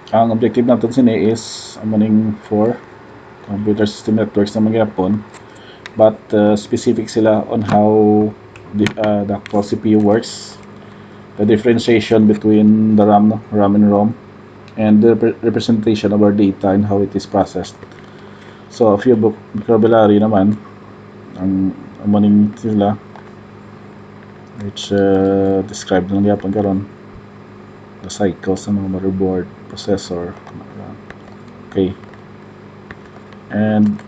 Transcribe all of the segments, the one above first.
Ang objective natin sini is maning for computer system networks na magyapon, but specific sila on how the actual CPU works, the differentiation between the RAM and ROM, and the representation of our data and how it is processed. So a few vocabulary naman ang maning sila which describe lang yapon karon the cycles ng mga motherboard, processor. Okay, and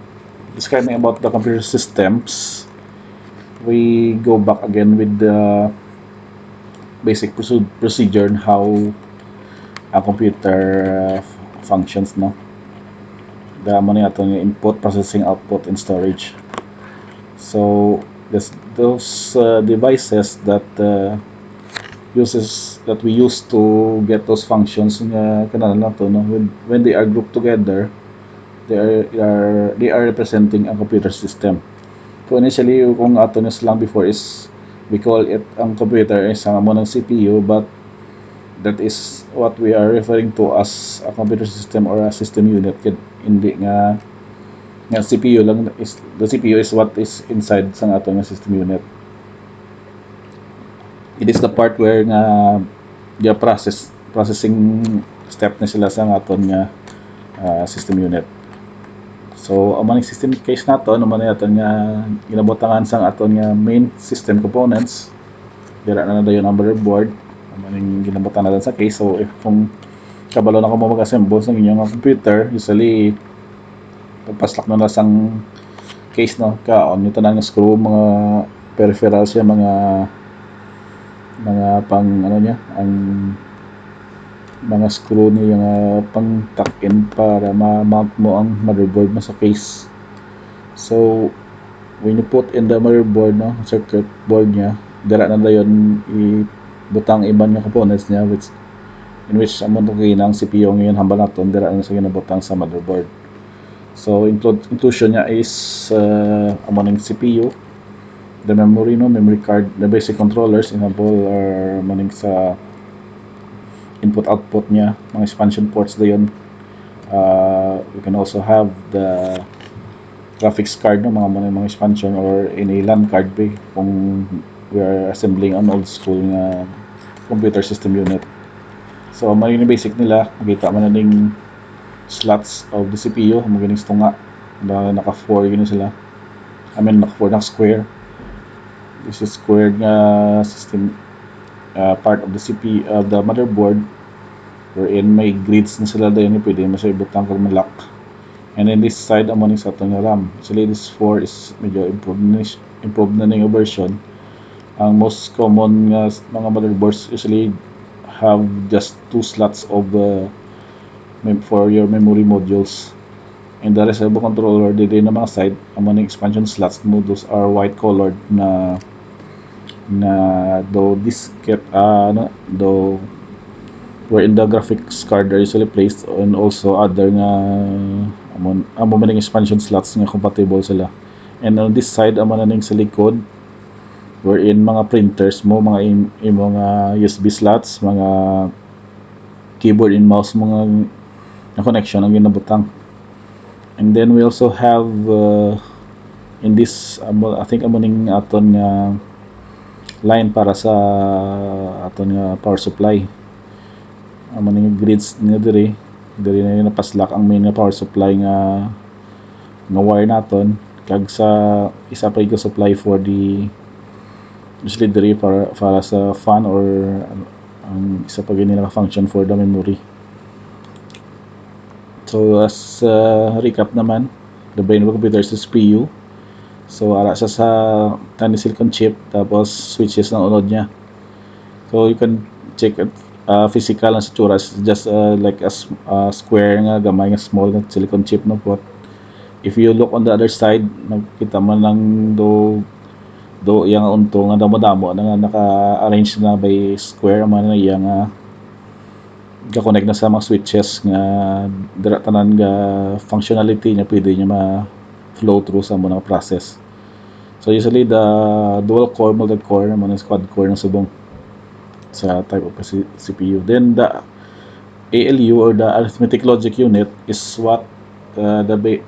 describing about the computer systems, we go back again with the basic procedure on how a computer functions, no? The money aton input, processing, output, and storage. So those devices that we use to get those functions nga kanala nato, no? When they are grouped together, they are representing a computer system. So initially, kung ato lang before is we call it ang computer is ang amo ng CPU, but that is what we are referring to as a computer system or a system unit. Hindi nga CPU lang is the CPU is what is inside sa ato nga system unit. It is the part where nga the processing step na sila sa aton nga system unit. So ang maning system case nato ano man aton nga ginabutangan sang aton nga main system components, dira na dayon ang motherboard ang maning ginabutan natin sa case. So if kung kabalo na ko mo mag-assemble sa inyong computer, usually pagpaslak na sang case, no, kaon yung tanang screw, mga peripherals siya, mga pang ano niya, ang mga screw niya yung pang tuck-in para ma-mount mo ang motherboard mo sa case. So when you put in the motherboard, no, circuit board niya, dala na dayon ibutang iban nga components niya in which among ng CPU ngayon hambal naton dala na sa ginabutang sa motherboard. So inclusion niya is among CPU, the memory, no, memory card, the basic controllers, example are maning sa input output niya, mga expansion ports dayon. You can also have the graphics card, no, mga expansion, or any LAN card kung we are assembling an old school nga computer system unit. So may basic nila, makita man ning slots of the CPU, magaling tunga na naka 4 yun sila. I mean naka 4 na square. This is squared nga system part of the CPU of the motherboard, wherein may grids na sila dayon, pwede mo siya ibutang kung malak. And then this side among sa ato nga RAM. Actually this 4 is medyo improved na yung version. Ang most common nga mga motherboards usually have just 2 slots of for your memory modules, and the rest of the controller di na mga side among expansion slots mo, those are white colored na though this kept though wherein the graphics card are usually placed, and also other nga amo maning expansion slots nga compatible sila. And on this side amo na ning sa likod, wherein mga printers mo, mga USB slots, mga keyboard and mouse, mga na connection ang ginabutang. And then we also have in this I think amoning aton nga line para sa aton nga power supply, amoning grids niya diri na napaslak ang main nga power supply nga wire naton, kag sa isa pa yung supply for the usually diri para sa fan, or ang isa pa gini naka-function for the memory. So as recap naman, the brain of the computer is the CPU. So ara siya sa tiny silicon chip, tapos switches ng unod niya. So you can check it, physical ang itsura, just like a square nga gamay nga small nga silicon chip, no po. If you look on the other side, nakita man lang do iyang unto nga damo-damo na nga naka-arrange na by square man na iyang ga-connect na sa mga switches nga dira tanan nga functionality niya pwede niya ma-flow through sa mga process. So usually the dual core, multi-core, mga quad core ng subong sa type of CPU. Then ALU, or the arithmetic logic unit, is what the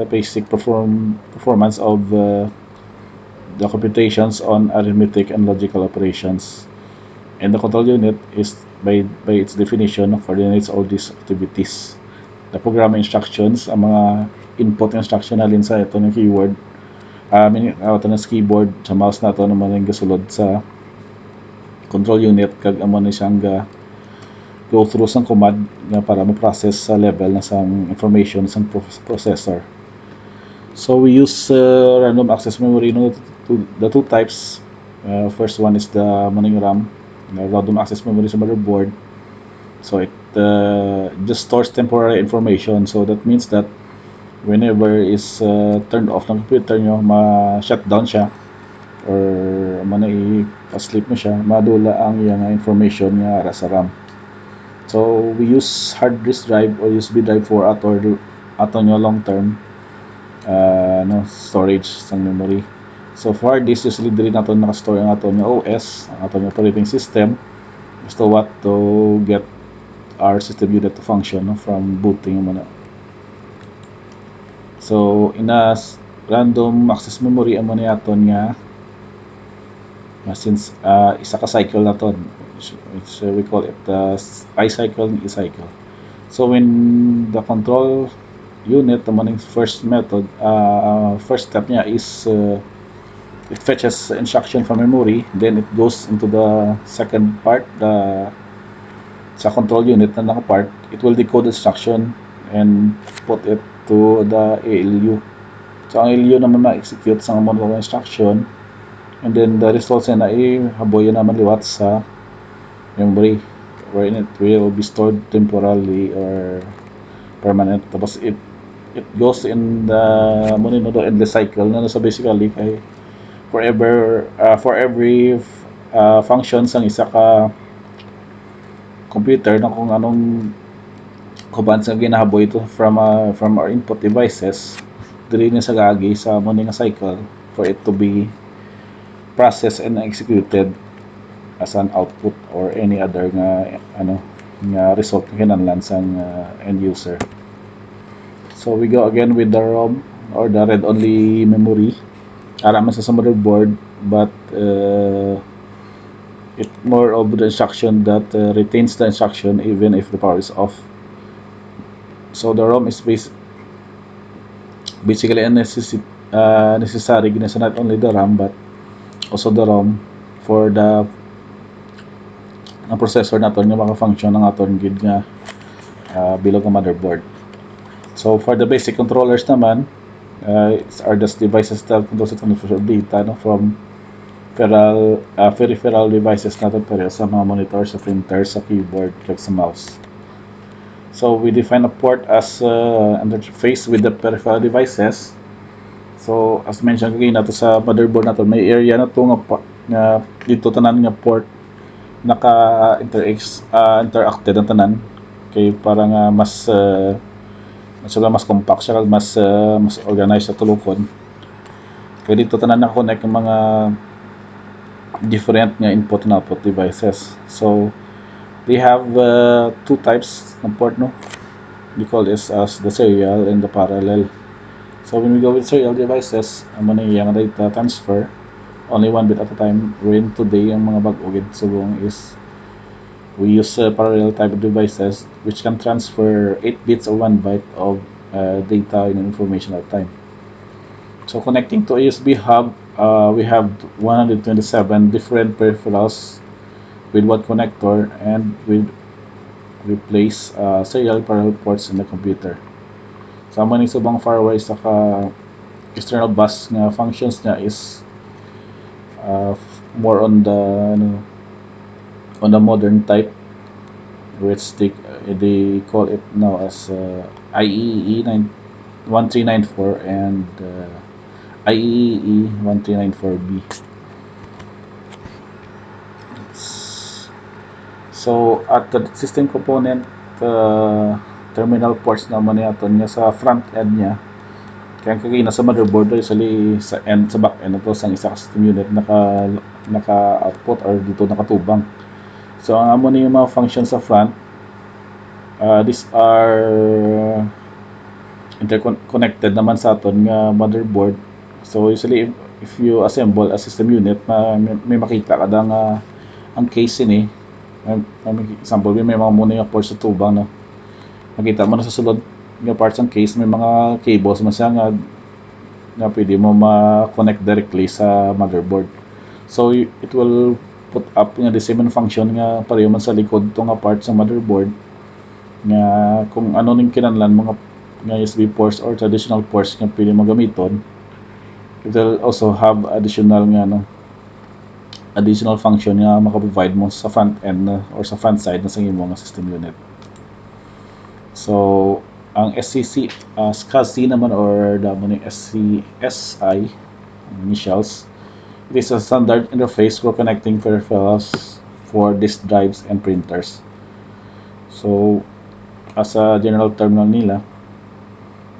basic performance of the computations on arithmetic and logical operations. And the control unit is, by its definition, coordinates all these activities. The program instructions, ang mga input instruction na sa ito ng keyword, ito ng keyboard sa mouse na ito naman yung gasulod sa control unit, kag amo na siyang go through sang command para ma-process sa level na sang information sang processor. So we use random access memory, the two types. First one is the maning RAM, random access memory sa motherboard. So it just stores temporary information. So that means that whenever is turned off ng computer nyo, ma-shutdown siya, or i-sleep mo siya, madula ang yung information nga sa RAM. So we use hard disk drive or USB drive for ato nyo long term storage sang memory. So for this, usually dili nato naka-store ang ato nyo OS, ang ato nyo operating system, gusto what to get our system unit to function from booting muna. So in a random access memory, amo ni aton nga since isa ka cycle naton, which we call it I cycle and E cycle. So when the control unit, the first method, first step niya is it fetches instruction from memory, then it goes into the second part, sa control unit na part, it will decode the instruction and put it to the ALU. So ang ALU naman ma-execute sa mga instruction, and then the results na haboy naman liwat sa memory, wherein it will be stored temporarily or permanent. Tapos it goes in the endless cycle na so basically kay forever, for every function sang isa ka computer na kung anong commands nga ginahaboy ito from our input devices, dili na sa gagi sa nga cycle for it to be processed and executed as an output or any other nga result nga kinahanglan sang end user. So we go again with the ROM, or the read-only memory. Ara man sa motherboard, but it more of the instruction that retains the instruction even if the power is off. So the ROM is basically a necessary not only the RAM but also the ROM for the processor naton nga maka-function ng aton gid nga bilog nga motherboard. So for the basic controllers naman, are just devices that control the data from peripheral devices natin pero sa mga monitor, sa printer, sa keyboard, like sa mouse. So we define a port as interface with the peripheral devices. So as mentioned kanina to sa motherboard nato, may area na to nga dito tanan nga port naka-interacted ang tanan kay para nga mas compact siya, mas organized sa tulokon. Kaya dito tanan na-connect ang mga different nga input and output devices. So they have two types ng port, no? We call this as the serial and the parallel. So when we go with serial devices, ang yung data transfer only one bit at a time, wherein today ang mga bag-o gid subong is we use parallel type of devices which can transfer 8 bits or 1 byte of data and information at a time. So connecting to a USB hub, we have 127 different peripherals with one connector, and we place serial parallel ports in the computer. So maning subang firewire sa external bus nga functions niya is more on the modern type, which they call it now as IEEE 1394 and IEEE 1394B. So at the system component, terminal ports naman aton nga sa front end niya, kaya kagina sa motherboard usually sa back end ito sang isa ka system unit naka output or dito nakatubang. So ang amo ni mga function sa front These are interconnected naman sa aton nga motherboard. So usually if you assemble a system unit, may makita ka nga ang case ini. May example, may mga muna yung ports sa tubang, no? Makita mo na sa sulod nga parts ng case, may mga cables na siya nga pwede mo ma-connect directly sa motherboard. So it will put up nga the same function nga pareho man sa likod to nga parts ng motherboard, nga kung ano ning kinahanglan mga nga USB ports or traditional ports nga pwede mo gamiton. It will also have additional function nga maka-provide mo sa front end or sa front side na sa imong system unit. So ang SCC, SCSI naman, or damo ni SCSI initials, it is a standard interface for connecting peripherals for disk drives and printers. So as a general term lang nila,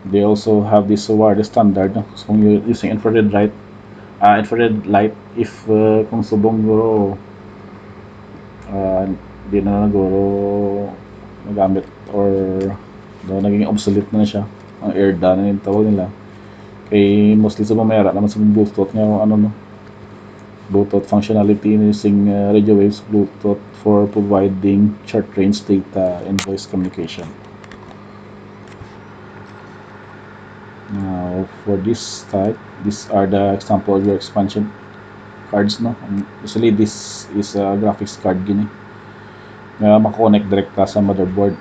they also have this wireless standard, no? So kung you're using infrared light, if kung subong guro di na naguro nagamit or naging obsolete na siya, ang AirDA na yung tawag nila, kay mostly sa mamera naman sa Bluetooth nga Bluetooth functionality using radio waves Bluetooth for providing short range data and voice communication. Now for this type, these are the example of your expansion cards, no? Usually this is a graphics card gini nga maka-connect direkta sa motherboard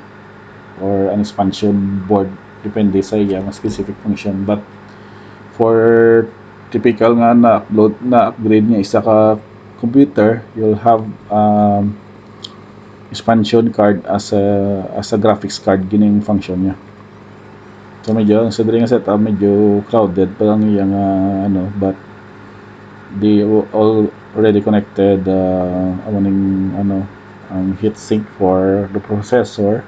or an expansion board, depende sa iyang specific function. But for typical nga na-upgrade nga isa ka computer, you'll have expansion card as a graphics card gining function niya. So medyo sa diri nga setup medyo crowded pa lang iyang but they already connected ang heatsink for the processor,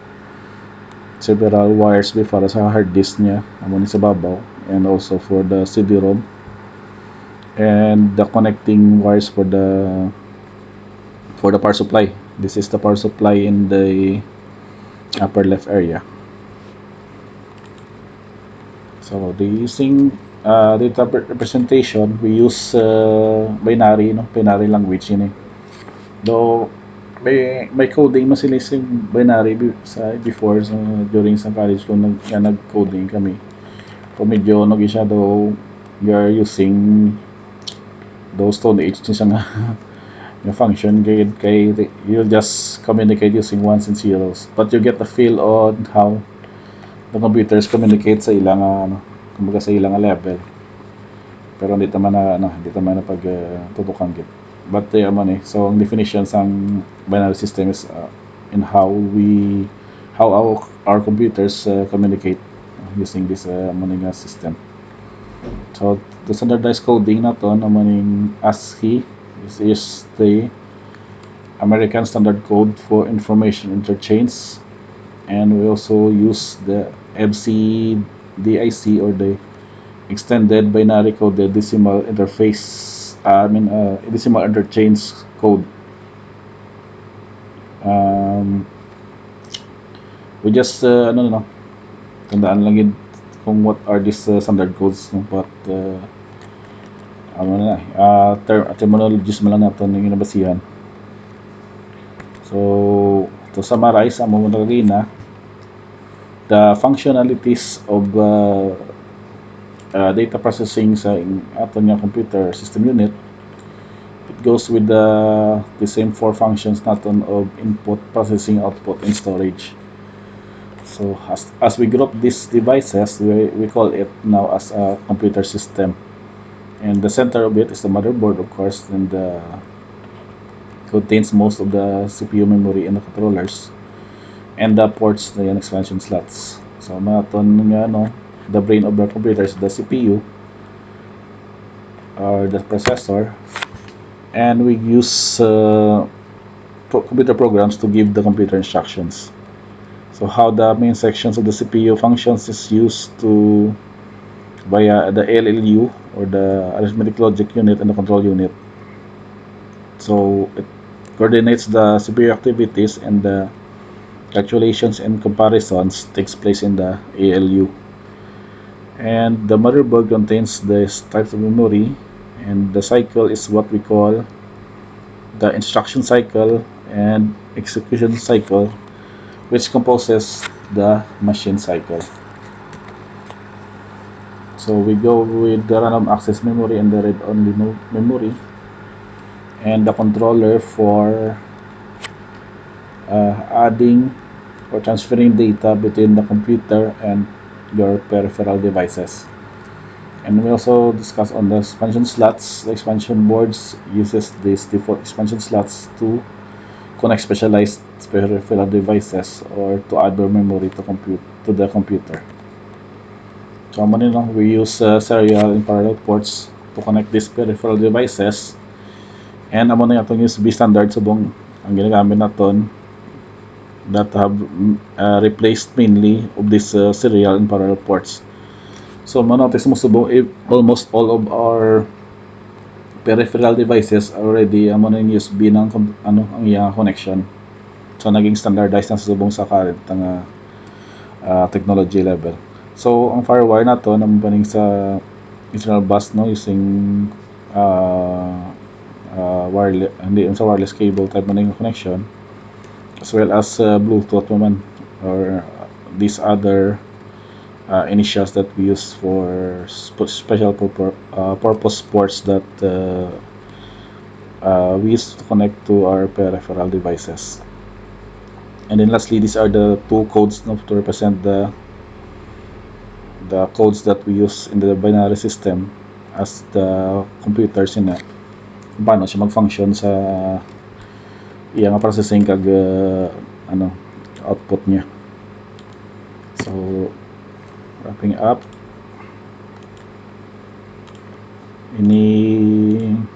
several wires para sa hard disk niya amo sa babaw, and also for the CD-ROM, and the connecting wires for the power supply. This is the power supply in the upper left area. So using data representation, we use binary language ini. Though may coding man sila sa binary before during sa college ko nag-coding kami. So medyo siya, though we are using those Stone Age siya nga yung function kay you'll just communicate using ones and zeros, but you get the feel on how the computers communicate sa ilang kumbaga sa ilang level, pero hindi naman na pagtutukan gid. But so ang definition sang binary system is in how our computers communicate using this system. So the standardized coding naton naman ASCII. This is the American Standard Code for Information Interchange, and we also use the EBCDIC, or the Extended Binary Coded Decimal Interface, Decimal Interchange Code. We just tandaan lang yun kung what are these standard codes, but terminologies mo lang natin yung nabasihan. So to summarize ang mga kanina, the functionalities of data processing sa aton nga computer system unit, it goes with the same four functions naton of input, processing, output, and storage. So as we group these devices, we call it now as a computer system, and the center of it is the motherboard, of course, and contains most of the CPU memory and the controllers, and the ports, the expansion slots. So the brain of the computer is the CPU or the processor, and we use computer programs to give the computer instructions. So how the main sections of the CPU functions is used via the ALU, or the arithmetic logic unit, and the control unit. So it coordinates the CPU activities and the calculations and comparisons takes place in the ALU. And the motherboard contains this type of memory, and the cycle is what we call the instruction cycle and execution cycle, which composes the machine cycle. So we go with the random access memory and the read-only memory, and the controller for adding or transferring data between the computer and your peripheral devices. And we also discuss on the expansion slots. The expansion boards uses these default expansion slots to connect specialized peripheral devices or to add more memory to the computer. So we use serial and parallel ports to connect these peripheral devices, and amo na itong USB standard subong ang ginagamit naton that have replaced mainly of these serial and parallel ports. So manotice mo subong almost all of our peripheral devices already amo na yung USB ng ang iya connection. So naging standardized na subong sa current nga technology level. So ang firewire nato naman paning sa internal bus using wireless cable type man yung connection, as well as Bluetooth naman or these other initials that we use for special purpose ports that we use to connect to our peripheral devices. And then lastly, these are the two codes to represent the codes that we use in the binary system as the computers na paano siya mag-function sa iyang processing kag output niya. So wrapping up, ini